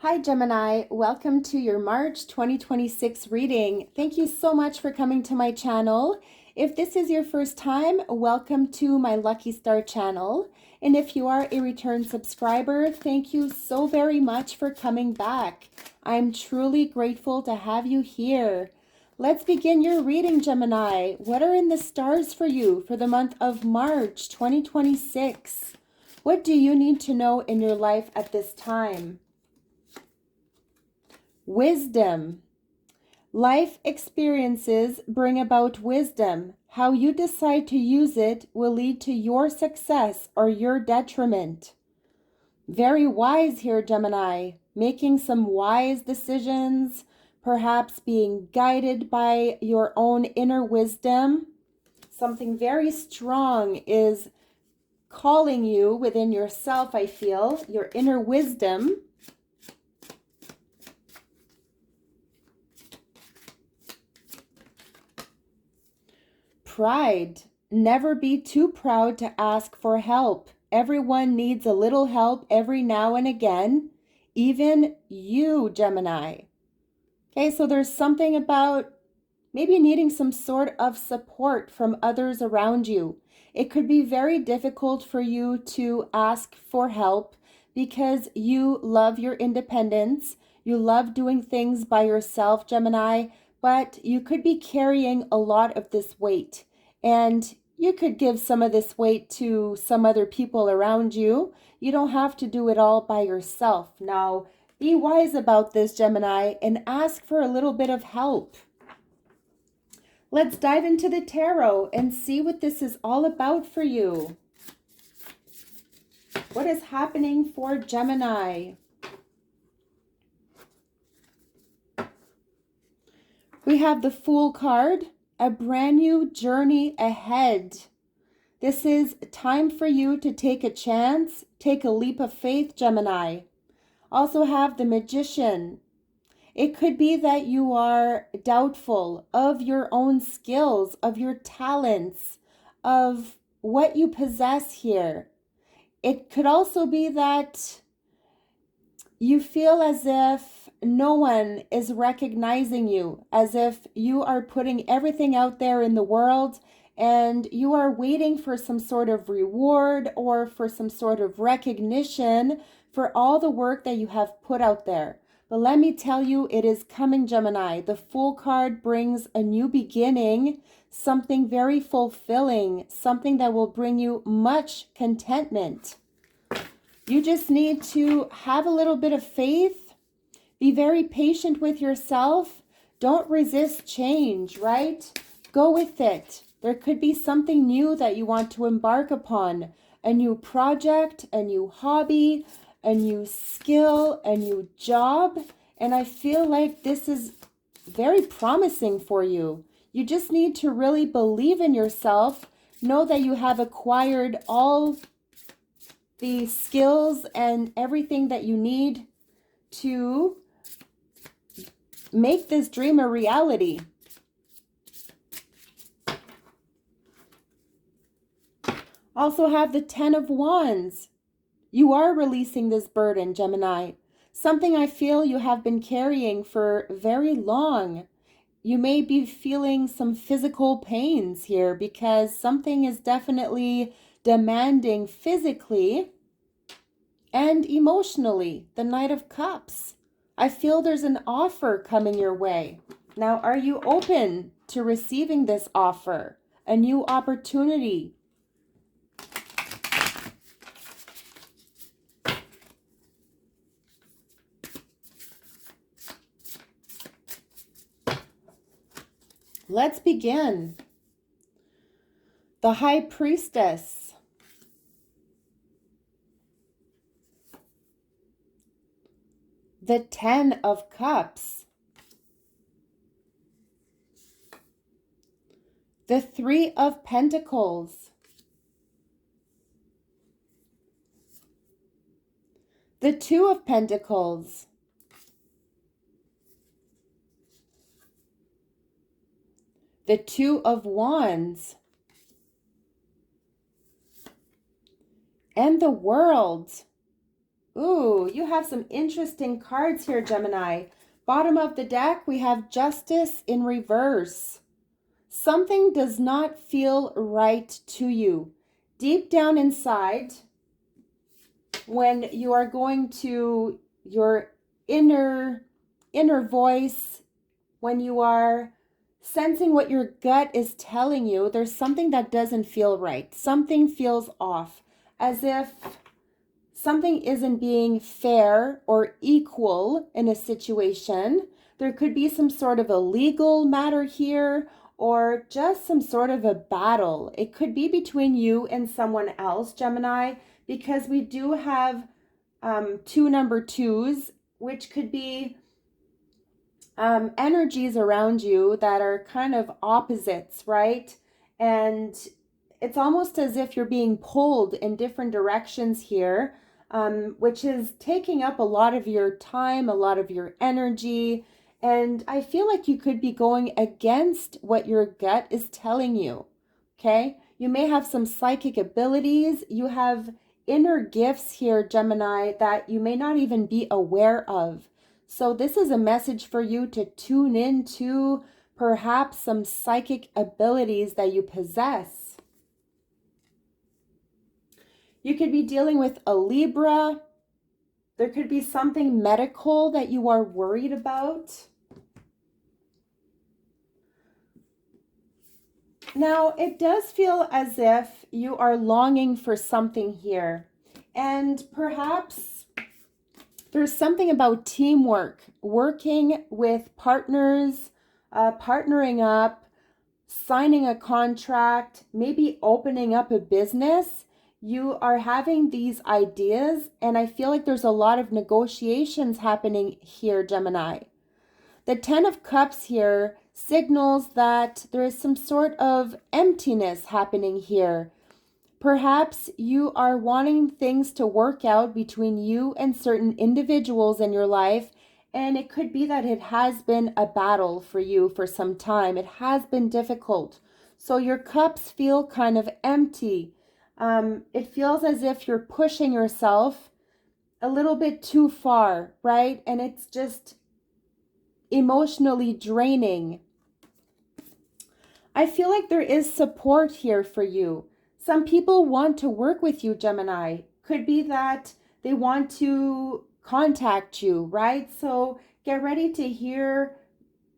Hi Gemini, welcome to your March 2026 reading. Thank you so much for coming to my channel. If this is your first time, welcome to my Lucky Star channel. And if you are a return subscriber, thank you so very much for coming back. I'm truly grateful to have you here. Let's begin your reading, Gemini. What are in the stars for you for the month of March 2026? What do you need to know in your life at this time? Wisdom. Life experiences bring about wisdom. How you decide to use it will lead to your success or your detriment. Very wise here, Gemini. Making some wise decisions, perhaps being guided by your own inner wisdom. Something very strong is calling you within yourself, I feel, your inner wisdom. Pride. Never be too proud to ask for help. Everyone needs a little help every now and again, even you, Gemini. Okay, so there's something about maybe needing some sort of support from others around you. It could be very difficult for you to ask for help because you love your independence. You love doing things by yourself, Gemini, but you could be carrying a lot of this weight. And you could give some of this weight to some other people around you. You don't have to do it all by yourself. Now, be wise about this, Gemini, and ask for a little bit of help. Let's dive into the tarot and see what this is all about for you. What is happening for Gemini? We have the Fool card, a brand new journey ahead. This is time for you to take a chance, take a leap of faith, Gemini. Also have the Magician. It could be that you are doubtful of your own skills, of your talents, of what you possess here. It could also be that you feel as if no one is recognizing you, as if you are putting everything out there in the world and you are waiting for some sort of reward or for some sort of recognition for all the work that you have put out there. But let me tell you, it is coming, Gemini. The Fool card brings a new beginning, something very fulfilling, something that will bring you much contentment. You just need to have a little bit of faith. Be very patient with yourself. Don't resist change, right? Go with it. There could be something new that you want to embark upon. A new project, a new hobby, a new skill, a new job. And I feel like this is very promising for you. You just need to really believe in yourself. Know that you have acquired all the skills and everything that you need to make this dream a reality. Also have the Ten of Wands. You are releasing this burden, Gemini. Something I feel you have been carrying for very long. You may be feeling some physical pains here because something is definitely demanding physically and emotionally. The Knight of Cups. I feel there's an offer coming your way. Now, are you open to receiving this offer? A new opportunity? Let's begin. The High Priestess. The Ten of Cups. The Three of Pentacles. The Two of Pentacles. The Two of Wands. And the World. Ooh, you have some interesting cards here, Gemini. Bottom of the deck, we have Justice in reverse. Something does not feel right to you. Deep down inside, when you are going to your inner voice, when you are sensing what your gut is telling you, there's something that doesn't feel right. Something feels off, as if something isn't being fair or equal in a situation. There could be some sort of a legal matter here or just some sort of a battle. It could be between you and someone else, Gemini, because we do have two number twos, which could be energies around you that are kind of opposites, right? And it's almost as if you're being pulled in different directions here, which is taking up a lot of your time, a lot of your energy. And I feel like you could be going against what your gut is telling you. Okay? You may have some psychic abilities. You have inner gifts here, Gemini, that you may not even be aware of. So this is a message for you to tune into perhaps some psychic abilities that you possess. You could be dealing with a Libra. There could be something medical that you are worried about. Now, it does feel as if you are longing for something here. And perhaps there's something about teamwork, working with partners, partnering up, signing a contract, maybe opening up a business. You are having these ideas, and I feel like there's a lot of negotiations happening here, Gemini. The Ten of Cups here signals that there is some sort of emptiness happening here. Perhaps you are wanting things to work out between you and certain individuals in your life, and it could be that it has been a battle for you for some time. It has been difficult. So your cups feel kind of empty. It feels as if you're pushing yourself a little bit too far, right? And it's just emotionally draining. I feel like there is support here for you. Some people want to work with you, Gemini. Could be that they want to contact you, right? So get ready to hear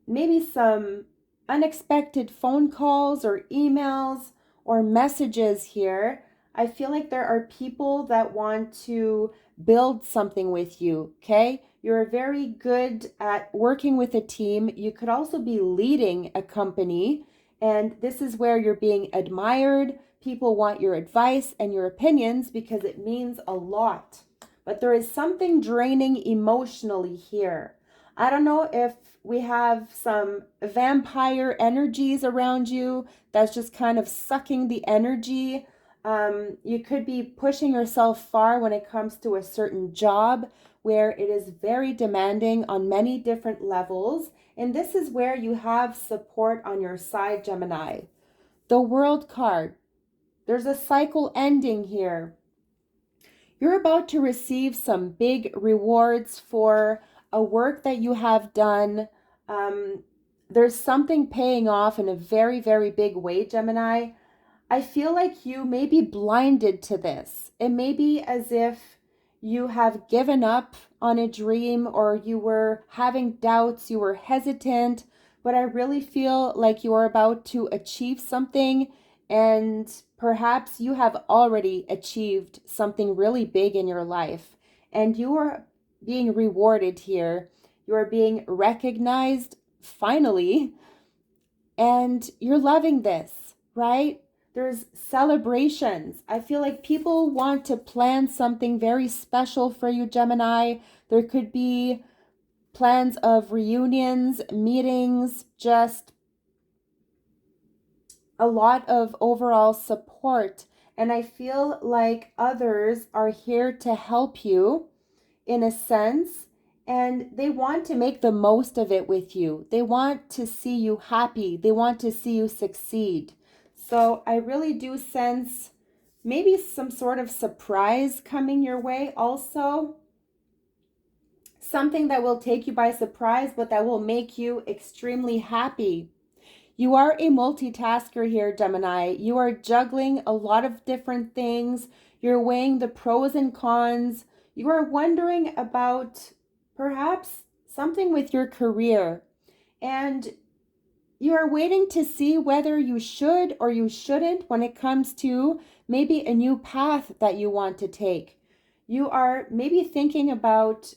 maybe some unexpected phone calls or emails or messages here. I feel like there are people that want to build something with you, okay? You're very good at working with a team. You could also be leading a company, and this is where you're being admired. People want your advice and your opinions because it means a lot. But there is something draining emotionally here. I don't know if we have some vampire energies around you that's just kind of sucking the energy. You could be pushing yourself far when it comes to a certain job where it is very demanding on many different levels. And this is where you have support on your side, Gemini. The World card. There's a cycle ending here. You're about to receive some big rewards for a work that you have done. There's something paying off in a very, very big way, Gemini. I feel like you may be blinded to this. It may be as if you have given up on a dream or you were having doubts, you were hesitant, but I really feel like you are about to achieve something, and perhaps you have already achieved something really big in your life and you are being rewarded here. You are being recognized finally, and you're loving this, right? There's celebrations. I feel like people want to plan something very special for you, Gemini. There could be plans of reunions, meetings, just a lot of overall support. And I feel like others are here to help you in a sense, and they want to make the most of it with you. They want to see you happy. They want to see you succeed. So I really do sense maybe some sort of surprise coming your way also. something that will take you by surprise, but that will make you extremely happy. You are a multitasker here, Gemini. You are juggling a lot of different things. You're weighing the pros and cons. You are wondering about perhaps something with your career. And you are waiting to see whether you should or you shouldn't when it comes to maybe a new path that you want to take. You are maybe thinking about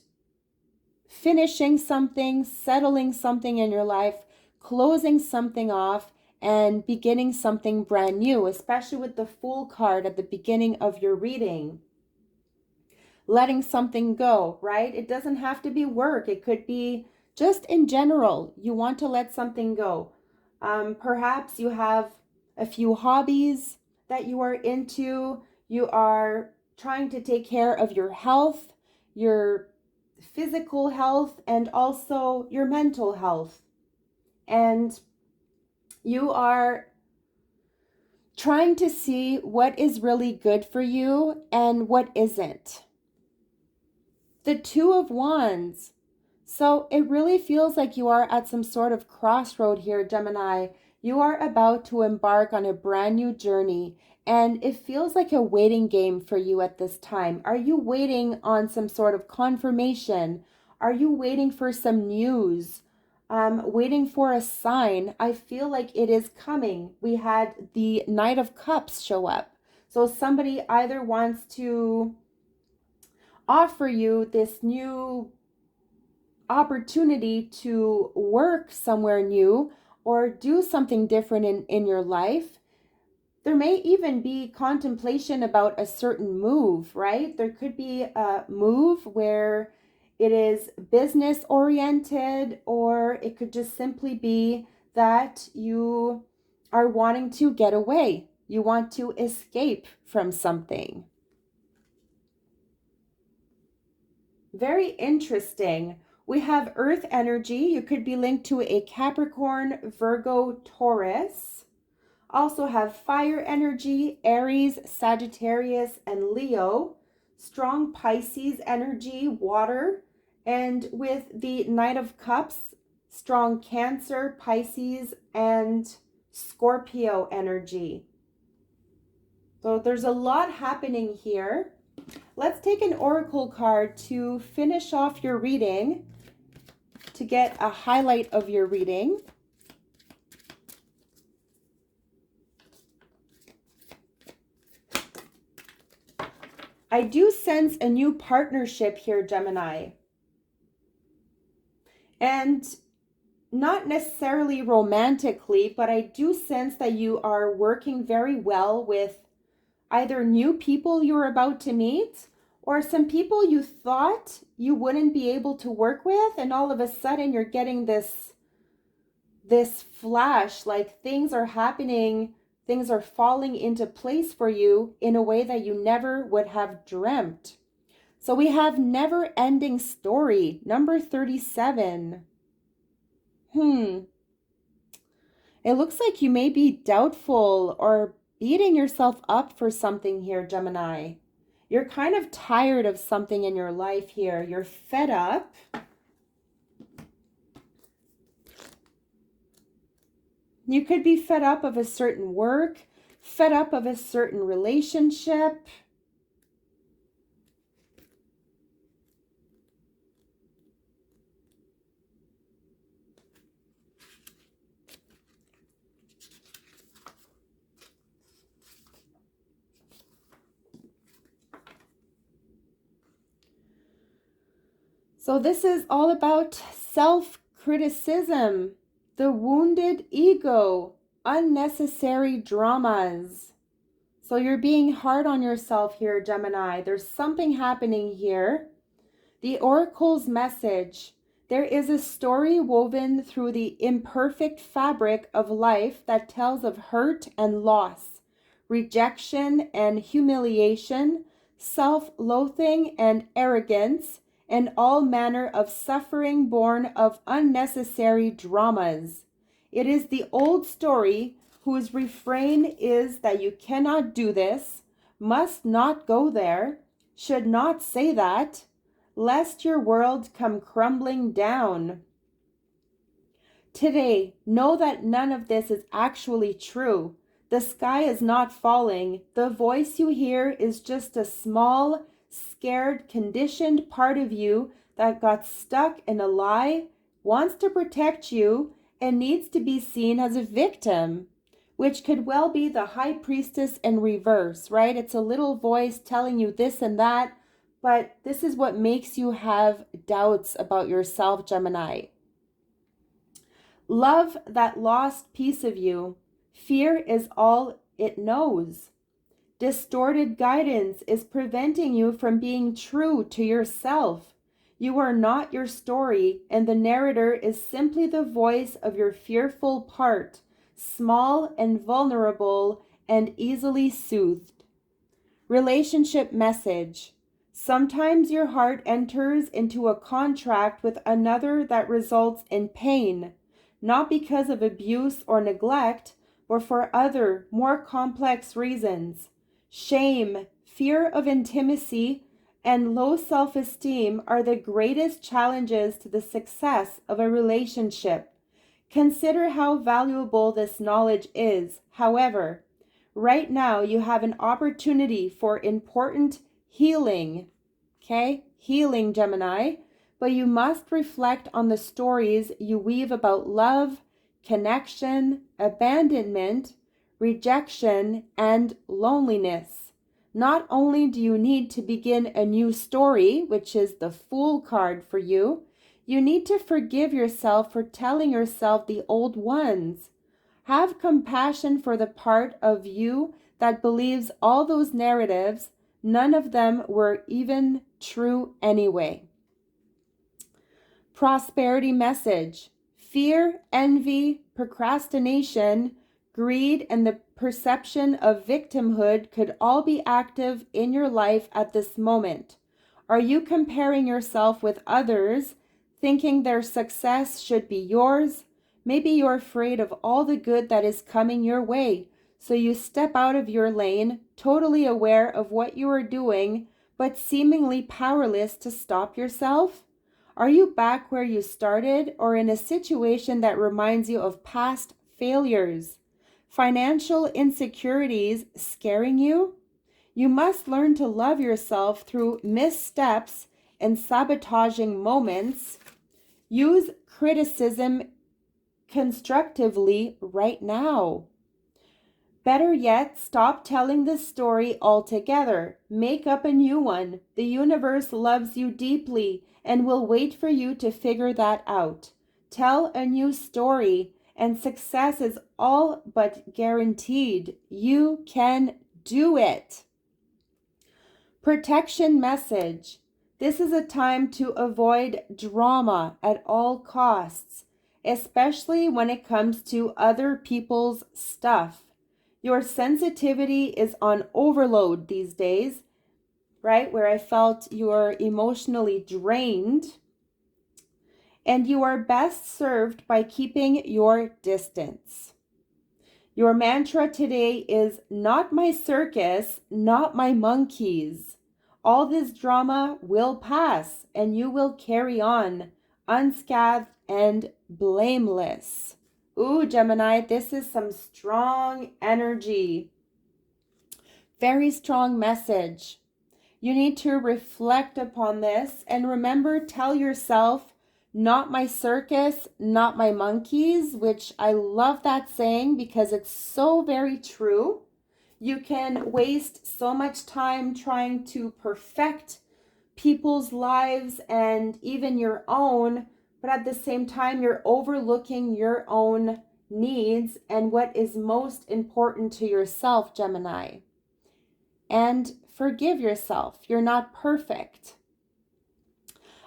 finishing something, settling something in your life, closing something off, and beginning something brand new, especially with the Fool card at the beginning of your reading. Letting something go, right? It doesn't have to be work. It could be just in general. You want to let something go. Perhaps you have a few hobbies that you are into. You are trying to take care of your health, your physical health, and also your mental health. And you are trying to see what is really good for you and what isn't. The Two of Wands. So it really feels like you are at some sort of crossroad here, Gemini. You are about to embark on a brand new journey, and it feels like a waiting game for you at this time. Are you waiting on some sort of confirmation? Are you waiting for some news? Waiting for a sign? I feel like it is coming. We had the Knight of Cups show up. So somebody either wants to offer you this new opportunity to work somewhere new or do something different in your life. There may even be contemplation about a certain move, right? There could be a move where it is business oriented, or it could just simply be that you are wanting to get away. You want to escape from something. Very interesting. We have earth energy. You could be linked to a Capricorn, Virgo, Taurus. Also have fire energy, Aries, Sagittarius, and Leo. Strong Pisces energy, water. And with the Knight of Cups, strong Cancer, Pisces, and Scorpio energy. So there's a lot happening here. Let's take an oracle card to finish off your reading, to get a highlight of your reading. I do sense a new partnership here, Gemini. And not necessarily romantically, but I do sense that you are working very well with either new people you're about to meet, or some people you thought you wouldn't be able to work with, and all of a sudden you're getting this flash, like things are happening, things are falling into place for you in a way that you never would have dreamt. So we have never ending story, number 37. It looks like you may be doubtful or beating yourself up for something here, Gemini. You're kind of tired of something in your life here. You're fed up. You could be fed up of a certain work, fed up of a certain relationship. So this is all about self-criticism, the wounded ego, unnecessary dramas. So you're being hard on yourself here, Gemini. There's something happening here. The oracle's message. There is a story woven through the imperfect fabric of life that tells of hurt and loss, rejection and humiliation, self-loathing and arrogance, and all manner of suffering born of unnecessary dramas. It is the old story whose refrain is that you cannot do this, must not go there, should not say that, lest your world come crumbling down. Today, know that none of this is actually true. The sky is not falling. The voice you hear is just a small, scared, conditioned part of you that got stuck in a lie, wants to protect you, and needs to be seen as a victim, which could well be the high priestess in reverse, right? It's a little voice telling you this and that, but this is what makes you have doubts about yourself, Gemini. Love that lost piece of you. Fear is all it knows. Distorted guidance is preventing you from being true to yourself. You are not your story, and the narrator is simply the voice of your fearful part, small and vulnerable and easily soothed. Relationship message. Sometimes your heart enters into a contract with another that results in pain, not because of abuse or neglect, but for other, more complex reasons. Shame, fear of intimacy, and low self-esteem are the greatest challenges to the success of a relationship. Consider how valuable this knowledge is. However, right now you have an opportunity for important healing. Okay? Healing, Gemini. But you must reflect on the stories you weave about love, connection, abandonment, rejection, and loneliness. Not only do you need to begin a new story, which is the Fool card for you, you need to forgive yourself for telling yourself the old ones. Have compassion for the part of you that believes all those narratives, none of them were even true anyway. Prosperity message. Fear, envy, procrastination, greed, and the perception of victimhood could all be active in your life at this moment. Are you comparing yourself with others, thinking their success should be yours? Maybe you're afraid of all the good that is coming your way, so you step out of your lane, totally aware of what you are doing, but seemingly powerless to stop yourself? Are you back where you started, or in a situation that reminds you of past failures? Financial insecurities scaring you? You must learn to love yourself through missteps and sabotaging moments. Use criticism constructively right now. Better yet, stop telling the story altogether. Make up a new one. The universe loves you deeply and will wait for you to figure that out. Tell a new story, and success is all but guaranteed. You can do it. Protection message. This is a time to avoid drama at all costs, especially when it comes to other people's stuff. Your sensitivity is on overload these days, right? Where I felt you are emotionally drained, and you are best served by keeping your distance. Your mantra today is not my circus, not my monkeys. All this drama will pass, and you will carry on unscathed and blameless. Ooh, Gemini, this is some strong energy. Very strong message. You need to reflect upon this and remember, tell yourself, not my circus, not my monkeys, which I love that saying because it's so very true. You can waste so much time trying to perfect people's lives and even your own, but at the same time, you're overlooking your own needs and what is most important to yourself, Gemini. And forgive yourself. You're not perfect.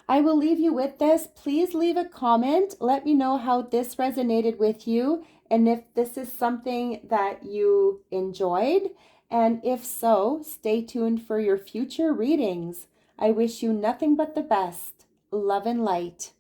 I will leave you with this. Please leave a comment. Let me know how this resonated with you and if this is something that you enjoyed. And if so, stay tuned for your future readings. I wish you nothing but the best. Love and light.